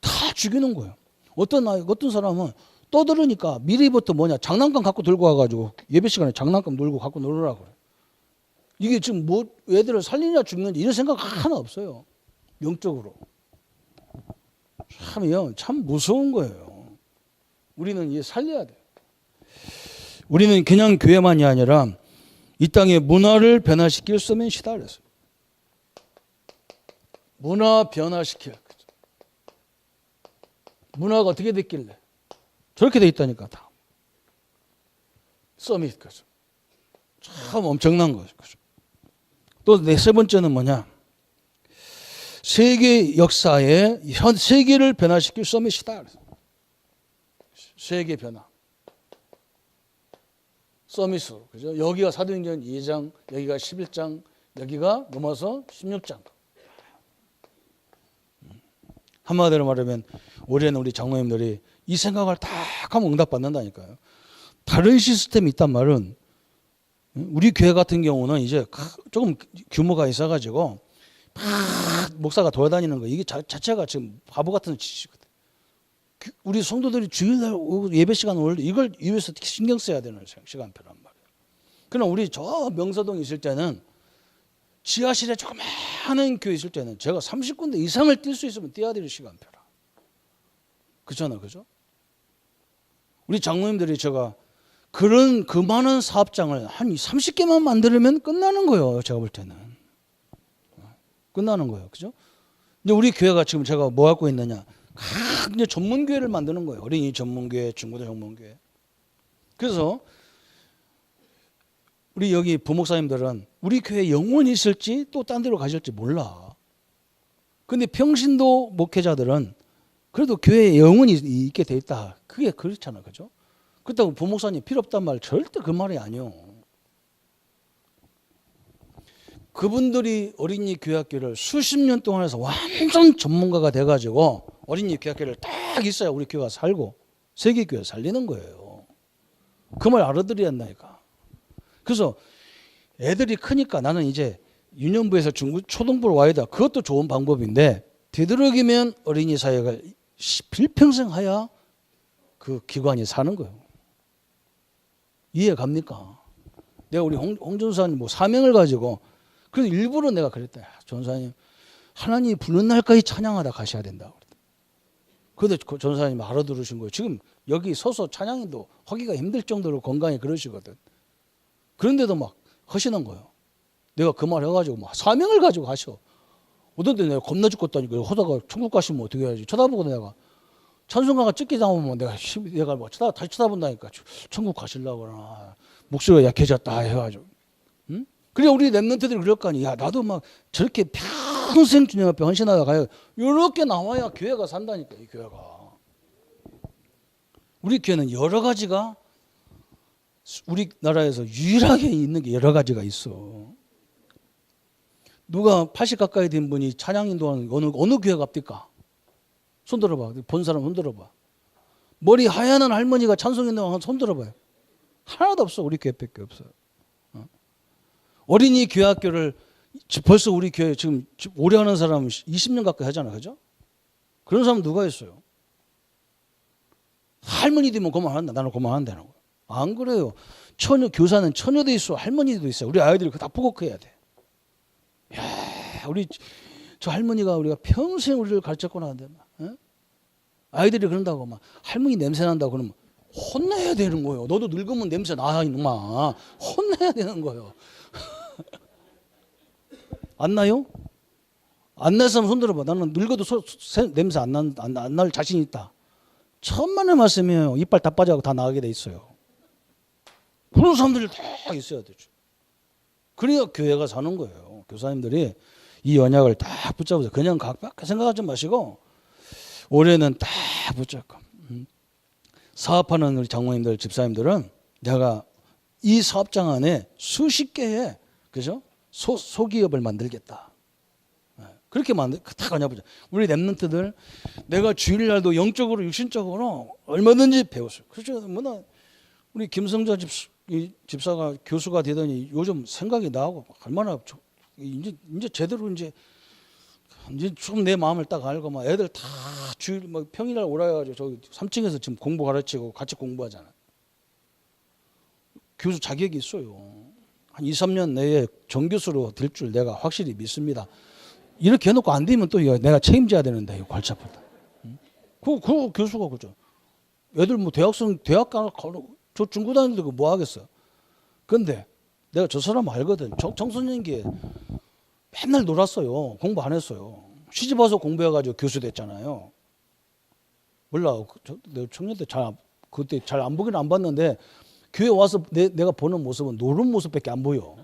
Speaker 2: 다 죽이는 거예요. 어떤 사람은 떠들으니까 미리부터 장난감 갖고 들고 와가지고 예배 시간에 장난감 놀고 갖고 놀으라고 그래. 이게 지금 뭐 애들을 살리냐 죽느냐 이런 생각 하나 없어요. 영적으로. 참 무서운 거예요. 우리는 이제 살려야 돼요. 우리는 그냥 교회만이 아니라 이 땅의 문화를 변화시킬 서밋이다 그랬어요. 문화 변화시킬. 문화가 어떻게 됐길래? 저렇게 돼 있다니까 다. 서밋 거죠. 참 엄청난 거죠. 또 네 세 번째는 뭐냐? 세계 역사에 현 세계를 변화시킬 서밋이다. 세계 변화. 서밋으로. 그죠? 여기가 사도행전 2장, 여기가 11장, 여기가 넘어서 16장. 한마디로 말하면 올해는 우리 장로님들이 이 생각을 다 하면 응답받는다니까요. 다른 시스템이 있단 말은 우리 교회 같은 경우는 이제 조금 규모가 있어가지고 목사가 돌아다니는 거 이게 자체가 지금 바보 같은 짓이거든. 우리 성도들이 주일날 예배 시간 올 이걸 위해서 신경 써야 되는 시간표란 말이에요. 그러나 우리 저 명서동 있을 때는 지하실에 조그마한 교회 있을 때는 제가 30군데 이상을 뛸 수 있으면 뛰어야 될 시간표라. 그렇잖아, 그죠? 우리 장로님들이 제가 그런 그 많은 사업장을 한 30개만 만들면 끝나는 거예요. 제가 볼 때는 끝나는 거예요, 그죠? 근데 우리 교회가 지금 제가 뭐 갖고 있느냐? 이제 전문 교회를 만드는 거예요. 어린이 전문 교회, 중고등 전문 교회. 그래서 우리 여기 부목사님들은 우리 교회 영원히 있을지 또 딴 데로 가실지 몰라. 근데 평신도 목회자들은 그래도 교회에 영원히 있게 돼 있다. 그게 그렇잖아, 그죠? 그렇다고 부목사님 필요 없단 말 절대 그 말이 아니요. 그분들이 어린이 교회학교를 수십 년 동안 해서 완전 전문가가 돼가지고 어린이 교회학교를 딱 있어야 우리 교회가 살고 세계교회 살리는 거예요. 그 말 알아들어야 한다니까. 그래서 애들이 크니까 나는 이제 유년부에서 초등부로 와야 돼. 그것도 좋은 방법인데 되도록이면 어린이 사회가 빌평생 하야 그 기관이 사는 거예요. 이해 갑니까? 내가 우리 홍 전사님 뭐 사명을 가지고 그래서 일부러 내가 그랬다. 전사님 하나님이 부르는 날까지 찬양하다 가셔야 된다고. 그런데 전사님 알아들으신 거예요. 지금 여기 서서 찬양도 하기가 힘들 정도로 건강히 그러시거든. 그런데도 막 하시는 거예요. 내가 그 말 해가지고 막 사명을 가지고 가셔. 어떤 때 내가 겁나 죽겠다니까 하다가 천국 가시면 어떻게 해야지. 쳐다보고 내가 찬송가가 찍기 당하면 내가 뭐 다시 쳐다본다니까. 천국 가시려고 그러나 목소리가 약해졌다 해가지고. 응? 그래 우리 랩런트들이 그럴 거 아니야. 나도 막 저렇게 평생 주님 앞에 헌신하다 가요. 이렇게 나와야 교회가 산다니까. 이 교회가. 우리 교회는 여러 가지가 우리나라에서 유일하게 있는 게 여러 가지가 있어. 누가 80 가까이 된 분이 찬양 인도하는 어느 교회 갑니까? 손 들어봐. 본 사람 손 들어봐. 머리 하얀 할머니가 찬송 인도하는 손 들어봐요. 하나도 없어. 우리 교회밖에 없어. 어린이 교회학교를 벌써 우리 교회 지금 오래 하는 사람은 20년 가까이 하잖아. 그죠? 그런 사람 누가 있어요? 할머니 되면 그만한다. 나는 그만한다는 거야. 안 그래요. 교사는 처녀도 있어. 할머니도 있어. 우리 아이들이 그거 다 보고 커야 돼. 야, 우리 저 할머니가 우리가 평생 우리를 가르쳤구나 하는데 아이들이 그런다고 막 할머니 냄새 난다고 그러면 혼내야 되는 거예요. 너도 늙으면 냄새 나 이놈아. 혼내야 되는 거예요. 안 나요? 안 나서 손 들어봐. 나는 늙어도 냄새 안 날 자신 있다. 천만의 말씀이에요. 이빨 다 빠져가고 다 나가게 돼 있어요. 그런 사람들이 다 있어야 되죠. 그래야 교회가 사는 거예요. 교사님들이 이 언약을 딱 붙잡으세요. 그냥 각박하게 생각하지 마시고 올해는 딱 붙잡고 사업하는 우리 장로님들, 집사님들은 내가 이 사업장 안에 수십 개의 그죠? 소기업을 만들겠다. 그렇게 딱 언약 붙잡. 우리 랩런트들 내가 주일날도 영적으로 육신적으로 얼마든지 배웠어요. 그렇죠? 뭐나 우리 김성자 집사가 교수가 되더니 요즘 생각이 나고 얼마나 이제 제대로 이제 좀 내 마음을 딱 알고 막 애들 다 주일 막 평일날 오라 해가지고 저기 3층에서 지금 공부 가르치고 같이 공부하잖아. 교수 자격이 있어요. 한 2, 3년 내에 정교수로 될 줄 내가 확실히 믿습니다. 이렇게 해놓고 안 되면 또 내가 책임져야 되는데 이거 골치아프다. 그 교수가 그죠. 애들 뭐 대학 가 저 중고 다니는데 뭐 하겠어. 근데 내가 저 사람 알거든. 청소년기에 맨날 놀았어요. 공부 안 했어요. 시집 와서 공부해가지고 교수 됐잖아요. 몰라. 내가 청년 때 그때 잘 안 보긴 안 봤는데 교회 와서 내가 보는 모습은 노는 모습밖에 안 보여.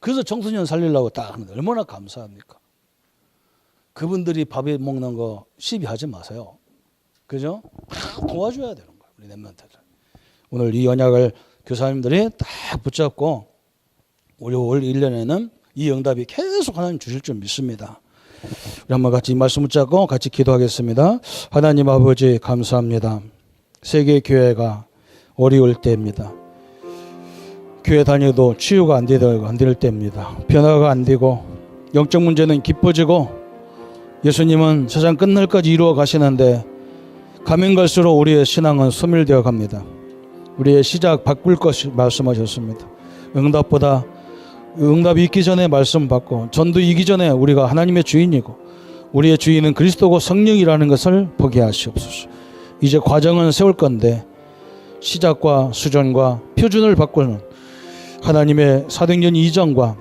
Speaker 2: 그래서 청소년 살리려고 딱 하는데 얼마나 감사합니까? 그분들이 밥에 먹는 거 시비하지 마세요. 그죠? 도와줘야 되는 거예요. 우리 랩런트들. 오늘 이 언약을 교사님들이 딱 붙잡고 올 1년에는 이 응답이 계속 하나님 주실 줄 믿습니다. 우리 한번 같이 이 말씀 붙잡고 같이 기도하겠습니다. 하나님 아버지 감사합니다. 세계 교회가 어려울 때입니다. 교회 다녀도 치유가 안 될 때입니다. 변화가 안 되고 영적 문제는 깊어지고 예수님은 세상 끝날까지 이루어 가시는데 가면 갈수록 우리의 신앙은 소멸되어 갑니다. 우리의 시작 바꿀 것이 말씀하셨습니다. 응답이 있기 전에 말씀 받고 전도 이기 전에 우리가 하나님의 주인이고 우리의 주인은 그리스도고 성령이라는 것을 보게 하시옵소서. 이제 과정은 세울 건데 시작과 수준과 표준을 바꾸는 하나님의 사도행전 2장과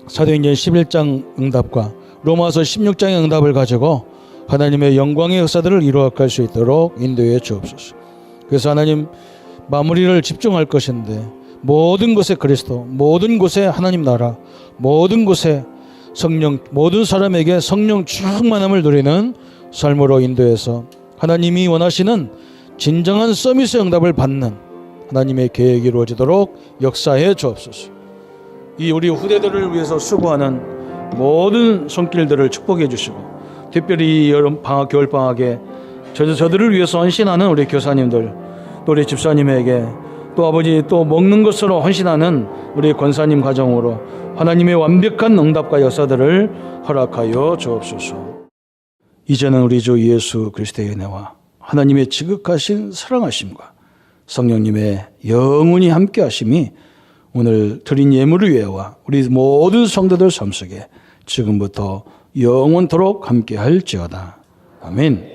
Speaker 2: 사도행전 11장 응답과 로마서 16장의 응답을 가지고 하나님의 영광의 역사들을 이루어갈 수 있도록 인도해 주옵소서. 그래서 하나님 마무리를 집중할 것인데 모든 곳에 그리스도, 모든 곳에 하나님 나라, 모든 곳에 성령, 모든 사람에게 성령 충만함을 누리는 삶으로 인도해서 하나님이 원하시는 진정한 서밋의 응답을 받는 하나님의 계획이 이루어지도록 역사해 주옵소서. 이 우리 후대들을 위해서 수고하는 모든 손길들을 축복해 주시고 특별히 여름 방학, 겨울 방학에 저들을 위해서 헌신하는 우리 교사님들, 또 우리 집사님에게 또 아버지 또 먹는 것으로 헌신하는 우리 권사님 가정으로 하나님의 완벽한 응답과 역사들을 허락하여 주옵소서. 이제는 우리 주 예수 그리스도의 은혜와 하나님의 지극하신 사랑하심과 성령님의 영원히 함께 하심이 오늘 드린 예물 위에와 우리 모든 성도들 삶 속에 지금부터 영원토록 함께 할지어다. 아멘.